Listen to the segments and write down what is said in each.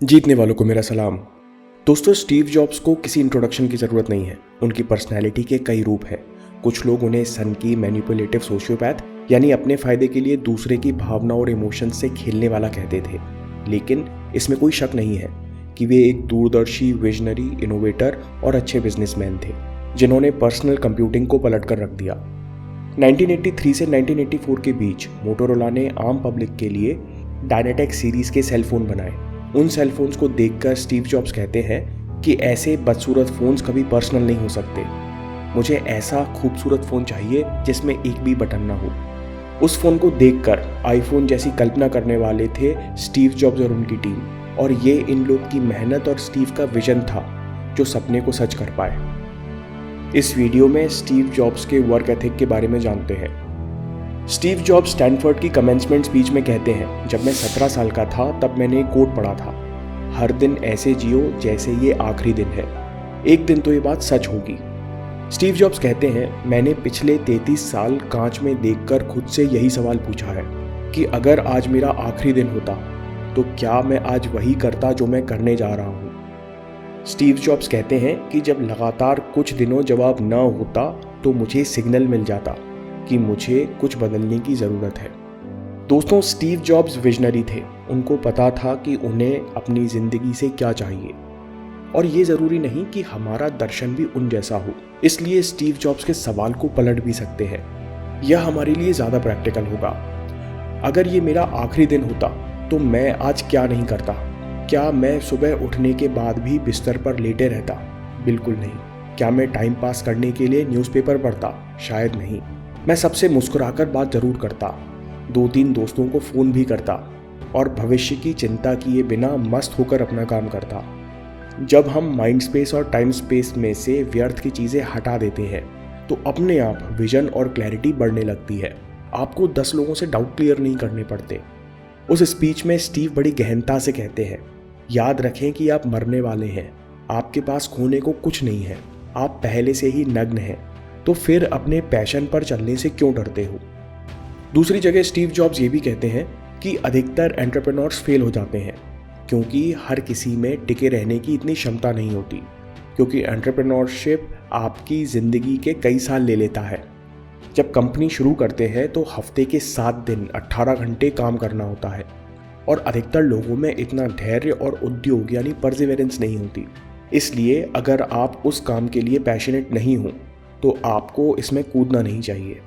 जीतने वालों को मेरा सलाम। दोस्तों, स्टीव जॉब्स को किसी इंट्रोडक्शन की ज़रूरत नहीं है। उनकी पर्सनैलिटी के कई रूप हैं। कुछ लोग उन्हें सन की मैनिपुलेटिव सोशियोपैथ यानी अपने फ़ायदे के लिए दूसरे की भावना और इमोशंस से खेलने वाला कहते थे। लेकिन इसमें कोई शक नहीं है कि वे एक दूरदर्शी, विजनरी, इनोवेटर और अच्छे बिजनेसमैन थे जिन्होंने पर्सनल कंप्यूटिंग को पलट कर रख दिया। 1983 से 1984 के बीच मोटोरोला ने आम पब्लिक के लिए डायनाटेक सीरीज़ के सेलफोन बनाए। उन सेलफोन्स को देखकर स्टीव जॉब्स कहते हैं कि ऐसे बदसूरत फ़ोन्स कभी पर्सनल नहीं हो सकते। मुझे ऐसा खूबसूरत फ़ोन चाहिए जिसमें एक भी बटन ना हो। उस फ़ोन को देखकर आईफोन जैसी कल्पना करने वाले थे स्टीव जॉब्स और उनकी टीम, और ये इन लोग की मेहनत और स्टीव का विजन था जो सपने को सच कर पाए। इस वीडियो में स्टीव जॉब्स के वर्क एथिक के बारे में जानते हैं। स्टीव जॉब्स स्टैनफोर्ड की कमेंसमेंट स्पीच में कहते हैं, जब मैं 17 साल का था तब मैंने एक कोट पढ़ा था, हर दिन ऐसे जियो जैसे ये आखिरी दिन है, एक दिन तो ये बात सच होगी। स्टीव जॉब्स कहते हैं, मैंने पिछले 33 साल कांच में देखकर खुद से यही सवाल पूछा है कि अगर आज मेरा आखिरी दिन होता तो क्या मैं आज वही करता जो मैं करने जा रहा हूँ। स्टीव जॉब्स कहते हैं कि जब लगातार कुछ दिनों जवाब न होता तो मुझे सिग्नल मिल जाता कि मुझे कुछ बदलने की ज़रूरत है। दोस्तों, स्टीव जॉब्स विजनरी थे। उनको पता था कि उन्हें अपनी ज़िंदगी से क्या चाहिए, और ये ज़रूरी नहीं कि हमारा दर्शन भी उन जैसा हो। इसलिए स्टीव जॉब्स के सवाल को पलट भी सकते हैं। यह हमारे लिए ज़्यादा प्रैक्टिकल होगा। अगर ये मेरा आखिरी दिन होता तो मैं आज क्या नहीं करता? क्या मैं सुबह उठने के बाद भी बिस्तर पर लेटे रहता? बिल्कुल नहीं। क्या मैं टाइम पास करने के लिए न्यूज़पेपर पढ़ता? शायद नहीं। मैं सबसे मुस्कुराकर बात जरूर करता, 2-3 दोस्तों को फ़ोन भी करता, और भविष्य की चिंता किए बिना मस्त होकर अपना काम करता। जब हम माइंड स्पेस और टाइम स्पेस में से व्यर्थ की चीज़ें हटा देते हैं तो अपने आप विजन और क्लैरिटी बढ़ने लगती है। आपको 10 लोगों से डाउट क्लियर नहीं करने पड़ते। उस स्पीच में स्टीव बड़ी गहनता से कहते हैं, याद रखें कि आप मरने वाले हैं, आपके पास खोने को कुछ नहीं है, आप पहले से ही नग्न हैं, तो फिर अपने पैशन पर चलने से क्यों डरते हो। दूसरी जगह स्टीव जॉब्स ये भी कहते हैं कि अधिकतर एंटरप्रेन्योर्स फेल हो जाते हैं क्योंकि हर किसी में टिके रहने की इतनी क्षमता नहीं होती, क्योंकि एंटरप्रेन्योरशिप आपकी ज़िंदगी के कई साल ले लेता है। जब कंपनी शुरू करते हैं तो हफ्ते के 7 दिन 18 घंटे काम करना होता है, और अधिकतर लोगों में इतना धैर्य और उद्योग यानी परसिवेरेंस नहीं होती। इसलिए अगर आप उस काम के लिए पैशनेट नहीं हो तो आपको इसमें कूदना नहीं चाहिए।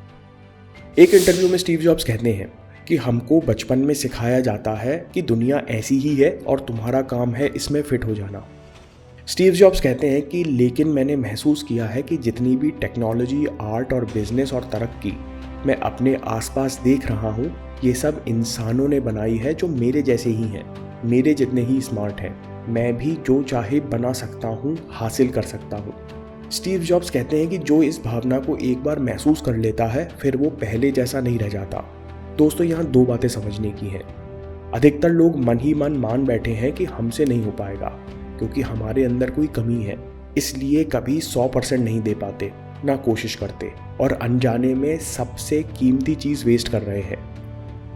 एक इंटरव्यू में स्टीव जॉब्स कहते हैं कि हमको बचपन में सिखाया जाता है कि दुनिया ऐसी ही है और तुम्हारा काम है इसमें फिट हो जाना। स्टीव जॉब्स कहते हैं कि लेकिन मैंने महसूस किया है कि जितनी भी टेक्नोलॉजी, आर्ट और बिजनेस और तरक्की मैं अपने आसपास देख रहा हूँ, ये सब इंसानों ने बनाई है जो मेरे जैसे ही हैं, मेरे जितने ही स्मार्ट हैं। मैं भी जो चाहे बना सकता हूँ, हासिल कर सकता हूँ। स्टीव जॉब्स कहते हैं कि जो इस भावना को एक बार महसूस कर लेता है फिर वो पहले जैसा नहीं रह जाता। दोस्तों, यहाँ 2 बातें समझने की हैं। अधिकतर लोग मन ही मन मान बैठे हैं कि हमसे नहीं हो पाएगा क्योंकि हमारे अंदर कोई कमी है, इसलिए कभी 100% नहीं दे पाते, ना कोशिश करते, और अनजाने में सबसे कीमती चीज़ वेस्ट कर रहे हैं।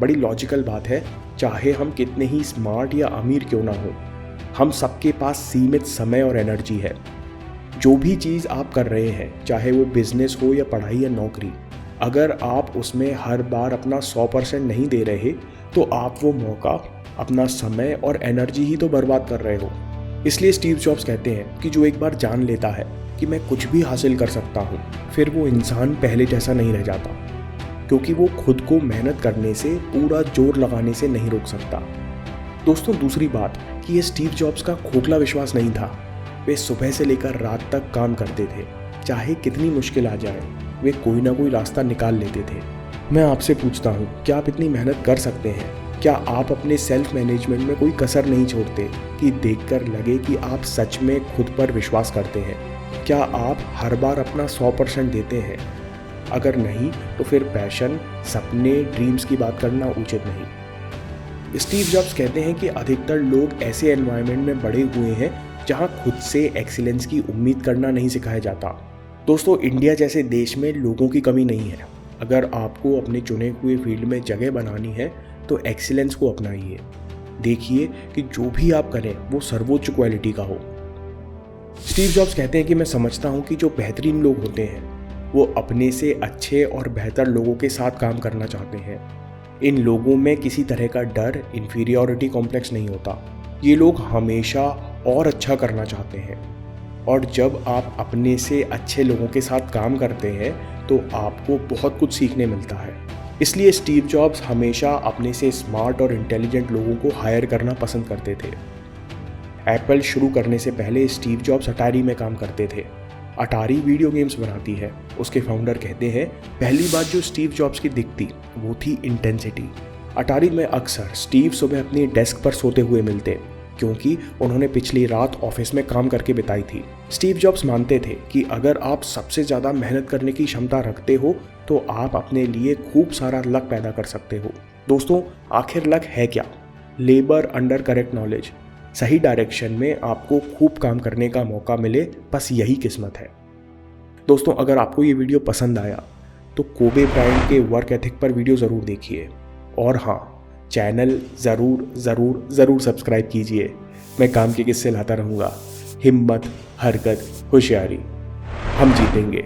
बड़ी लॉजिकल बात है, चाहे हम कितने ही स्मार्ट या अमीर क्यों ना हो, हम सबके पास सीमित समय और एनर्जी है। जो भी चीज़ आप कर रहे हैं, चाहे वो बिजनेस हो या पढ़ाई या नौकरी, अगर आप उसमें हर बार अपना 100% नहीं दे रहे तो आप वो मौका, अपना समय और एनर्जी ही तो बर्बाद कर रहे हो। इसलिए स्टीव जॉब्स कहते हैं कि जो एक बार जान लेता है कि मैं कुछ भी हासिल कर सकता हूँ, फिर वो इंसान पहले जैसा नहीं रह जाता, क्योंकि वो खुद को मेहनत करने से, पूरा जोर लगाने से नहीं रोक सकता। दोस्तों, दूसरी बात कि ये स्टीव जॉब्स का खोखला विश्वास नहीं था। वे सुबह से लेकर रात तक काम करते थे, चाहे कितनी मुश्किल आ जाए वे कोई ना कोई रास्ता निकाल लेते थे। मैं आपसे पूछता हूँ, क्या आप इतनी मेहनत कर सकते हैं? क्या आप अपने सेल्फ मैनेजमेंट में कोई कसर नहीं छोड़ते कि देखकर लगे कि आप सच में खुद पर विश्वास करते हैं? क्या आप हर बार अपना 100% देते हैं? अगर नहीं तो फिर पैशन, सपने, ड्रीम्स की बात करना उचित नहीं। स्टीव जॉब्स कहते हैं कि अधिकतर लोग ऐसे एनवायरनमेंट में बड़े हुए हैं जहां खुद से एक्सीलेंस की उम्मीद करना नहीं सिखाया जाता। दोस्तों, इंडिया जैसे देश में लोगों की कमी नहीं है। अगर आपको अपने चुने हुए फील्ड में जगह बनानी है तो एक्सीलेंस को अपनाइए। देखिए कि जो भी आप करें वो सर्वोच्च क्वालिटी का हो। स्टीव जॉब्स कहते हैं कि मैं समझता हूं कि जो बेहतरीन लोग होते हैं वो अपने से अच्छे और बेहतर लोगों के साथ काम करना चाहते हैं। इन लोगों में किसी तरह का डर, इंफीरियॉरिटी कॉम्प्लेक्स नहीं होता। ये लोग हमेशा और अच्छा करना चाहते हैं। और जब आप अपने से अच्छे लोगों के साथ काम करते हैं तो आपको बहुत कुछ सीखने मिलता है। इसलिए स्टीव जॉब्स हमेशा अपने से स्मार्ट और इंटेलिजेंट लोगों को हायर करना पसंद करते थे। एप्पल शुरू करने से पहले स्टीव जॉब्स अटारी में काम करते थे। अटारी वीडियो गेम्स बनाती है। उसके फाउंडर कहते हैं पहली बात जो स्टीव जॉब्स की दिखती वो थी इंटेंसिटी। अटारी में अक्सर स्टीव सुबह अपनी डेस्क पर सोते हुए मिलते क्योंकि उन्होंने पिछली रात ऑफिस में काम करके बिताई थी। स्टीव जॉब्स मानते थे कि अगर आप सबसे ज़्यादा मेहनत करने की क्षमता रखते हो तो आप अपने लिए खूब सारा लक पैदा कर सकते हो। दोस्तों, आखिर लक है क्या? Labour under correct knowledge. सही डायरेक्शन में आपको खूब काम करने का मौका मिले, बस यही किस्मत है। दोस्तों, अगर आपको ये वीडियो पसंद आया तो कोबे ब्रायंट के वर्क एथिक पर वीडियो ज़रूर देखिए। और हाँ, चैनल ज़रूर सब्सक्राइब कीजिए। मैं काम के किस्से लाता रहूँगा। हिम्मत, हरकत, होशियारी, हम जीतेंगे।